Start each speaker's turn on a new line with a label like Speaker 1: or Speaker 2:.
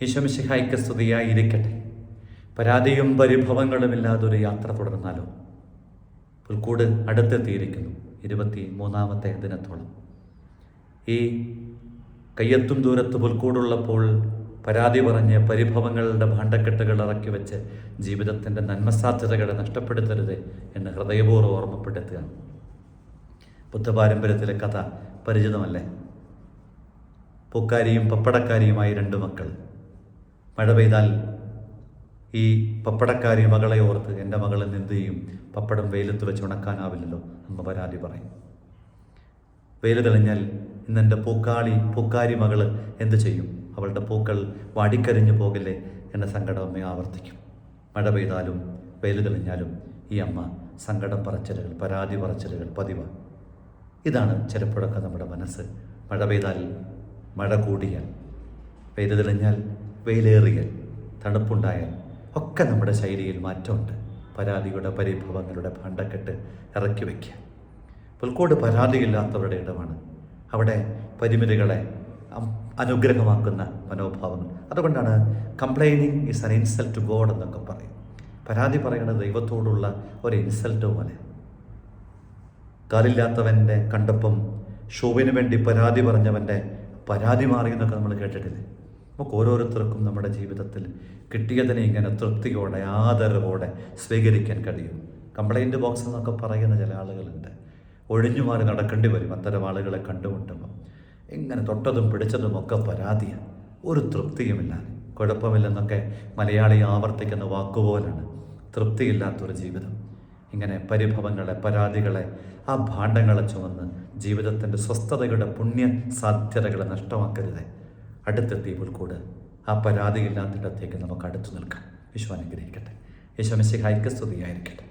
Speaker 1: ഈശോമിശിഹായ്ക്ക് സ്തുതിയായിരിക്കട്ടെ. പരാതിയും പരിഭവങ്ങളുമില്ലാതൊരു യാത്ര തുടർന്നാലോ? പുൽക്കൂട് അടുത്തെത്തിയിരിക്കുന്നു. 23-ാമത്തെ ദിനത്തോളം ഈ കയ്യെത്തും ദൂരത്ത് പുൽക്കൂടുള്ളപ്പോൾ പരാതി പറഞ്ഞ് പരിഭവങ്ങളുടെ ഭാണ്ഡക്കെട്ടുകൾ ഇറക്കി വെച്ച് ജീവിതത്തിൻ്റെ നന്മസാധ്യതകളെ നഷ്ടപ്പെടുത്തരുത് എന്ന് ഹൃദയപൂർവ്വം ഓർമ്മപ്പെടുത്തുകയാണ്. ബുദ്ധപാരമ്പര്യത്തിലെ കഥ പരിചിതമല്ലേ? പൂക്കാരിയും പപ്പടക്കാരിയുമായി 2 മക്കൾ. മഴ പെയ്താൽ ഈ പപ്പടക്കാരി മകളെ ഓർത്ത് എൻ്റെ മകളെ എന്ത് ചെയ്യും? പപ്പടം വെയിലത്ത് വെച്ച് ഉണക്കാനാവില്ലല്ലോ അമ്മ പരാതി പറയും. വെയിൽ തെളിഞ്ഞാൽ ഇന്നെൻ്റെ പൂക്കാരി മകൾ എന്ത് ചെയ്യും? അവളുടെ പൂക്കൾ വാടിക്കരിഞ്ഞു പോകില്ലേ എന്ന സങ്കടം അമ്മ ആവർത്തിക്കും. മഴ പെയ്താലും വെയിൽ തെളിഞ്ഞാലും ഈ അമ്മ സങ്കടം പറച്ചിലുകൾ, പരാതി പറച്ചിലുകൾ പതിവ്. ഇതാണ് ചിലപ്പോഴൊക്കെ നമ്മുടെ മനസ്സ്. മഴ പെയ്താൽ മഴ കൂടിയാൽ, വെയിൽ തെളിഞ്ഞാൽ വെയിലേറിയാൽ, തണുപ്പുണ്ടായാൽ ഒക്കെ നമ്മുടെ ശൈലിയിൽ മാറ്റമുണ്ട്. പരാതിയുടെ പരിഭവങ്ങളുടെ ഭാണ്ഡക്കെട്ട് ഇറക്കി വയ്ക്കുക. പുൽക്കൂട് പരാതിയില്ലാത്തവരുടെ ഇടമാണ്. അവിടെ പരിമിതികളെ അനുഗ്രഹമാക്കുന്ന മനോഭാവങ്ങൾ. അതുകൊണ്ടാണ് complaining is an insult to God എന്നൊക്കെ പറയും. പരാതി പറയുന്നത് ദൈവത്തോടുള്ള ഒരു ഇൻസൾട്ട് പോലെ. കാലില്ലാത്തവൻ്റെ കണ്ടപ്പം ഷൂവിന് വേണ്ടി പരാതി പറഞ്ഞവൻ്റെ പരാതി മാറി എന്നൊക്കെ നമ്മൾ കേട്ടിട്ടില്ലേ? നമുക്ക് ഓരോരുത്തർക്കും നമ്മുടെ ജീവിതത്തിൽ കിട്ടിയതിനെ ഇങ്ങനെ തൃപ്തിയോടെ ആദരവോടെ സ്വീകരിക്കാൻ കഴിയും. കംപ്ലൈൻറ്റ് ബോക്സ് എന്നൊക്കെ പറയുന്ന ചില ആളുകളുണ്ട്. ഒഴിഞ്ഞു മാറി നടക്കേണ്ടി വരും അത്തരം ആളുകളെ കണ്ടുമുട്ടുമ്പോൾ. ഇങ്ങനെ തൊട്ടതും പിടിച്ചതും ഒക്കെ പരാതിയാണ്, ഒരു തൃപ്തിയുമില്ല. കുഴപ്പമില്ലെന്നൊക്കെ മലയാളി ആവർത്തിക്കുന്ന വാക്കുപോലാണ് തൃപ്തിയില്ലാത്തൊരു ജീവിതം. ഇങ്ങനെ പരിഭവങ്ങളെ, പരാതികളെ, ആ ഭാണ്ഡങ്ങളെ ചുമന്ന് ജീവിതത്തിൻ്റെ സ്വസ്ഥതയുടെ പുണ്യ സാധ്യതകളെ നഷ്ടമാക്കരുത്. അടുത്തെത്തി പുൽക്കൂട്. ആ പരാതിയില്ലാത്തിടത്തേക്ക് നമുക്ക് അടുത്തു നിൽക്കാം. ഈശോ അനുഗ്രഹിക്കട്ടെ. ഈശോ മിശിഹായ്ക്ക് സ്തുതിയായിരിക്കട്ടെ.